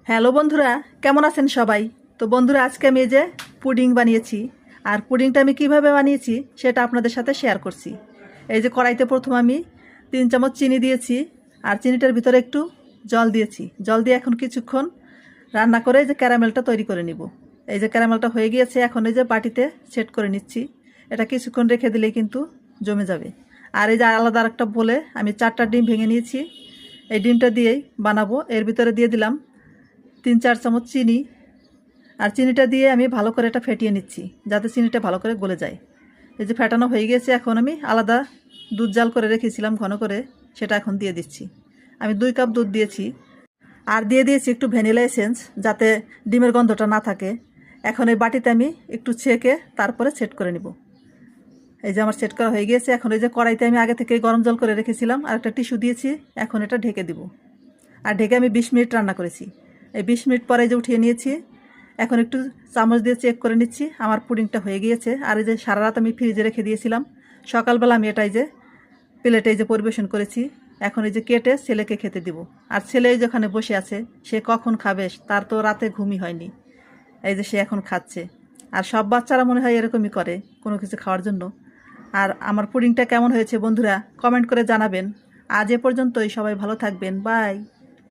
Hello বন্ধুরা, কেমন আছেন সবাই? তো বন্ধুরা, আজকে আমি এই যে পুডিং বানিয়েছি। আর পুডিংটা আমি কিভাবে বানিয়েছি সেটা আপনাদের সাথে শেয়ার করছি। এই যে কড়াইতে প্রথম আমি 3 চামচ চিনি দিয়েছি, আর চিনিটার ভিতরে একটু জল দিয়েছি। জল দিয়ে এখন কিছুক্ষণ রান্না করে এই যে ক্যারামেলটা তৈরি করে নিব। এই যে ক্যারামেলটা হয়ে গিয়েছে, এখন এই যে বাটিতে সেট করে নিচ্ছি। এটা কিছুক্ষণ রেখে দিলেই কিন্তু জমে যাবে। আর এই যে আলাদা আরেকটা বলে আমি 4টা ডিম ভেঙে নিয়েছি। এই ডিমটা দিয়েই বানাবো। এর ভিতরে দিয়ে দিলাম 3-4 চামচ চিনি। আর চিনিটা দিয়ে আমি ভালো করে এটা ফেটিয়ে নিচ্ছি, যাতে চিনিটা ভালো করে গলে যায়। এই যে ফেটানো হয়ে গেছে, এখন আমি আলাদা দুধ জাল করে রেখেছিলাম ঘন করে, সেটা এখন দিয়ে দিচ্ছি। আমি 2 কাপ দুধ দিয়েছি। আর দিয়ে দিয়েছি একটু ভ্যানিলা এসেন্স, যাতে ডিমের গন্ধটা না থাকে। এখন এই বাটিতে আমি একটু ছেঁকে তারপরে সেট করে নিব। এই যে আমার সেট করা হয়ে গিয়েছে। এখন এই যে কড়াইতে আমি আগে থেকে গরম জল করে রেখেছিলাম, আর একটা টিস্যু দিয়েছি। এখন এটা ঢেকে দিব। আর ঢেকে আমি 20 মিনিট রান্না করেছি। এই 20 মিনিট পরে যে উঠিয়ে নিয়েছি। এখন একটু চামচ দিয়ে চেক করে নিচ্ছি আমার পুডিংটা হয়ে গিয়েছে। আর এই যে সারা রাত আমি ফ্রিজে রেখে দিয়েছিলাম, সকালবেলা আমি এটাই যে প্লেটে যে পরিবেশন করেছি। এখন এই যে কেটে ছেলেকে খেতে দিব। আর ছেলে যেখানে বসে আছে, সে কখন খাবে, তার তো রাতে ঘুমই হয়নি। এই যে সে এখন খাচ্ছে। আর সব বাচ্চারা মনে হয় এরকমই করে কোনো কিছু খাওয়ার জন্য। আর আমার পুডিংটা কেমন হয়েছে বন্ধুরা, কমেন্ট করে জানাবেন। আজ এ পর্যন্তই, সবাই ভালো থাকবেন, বাই।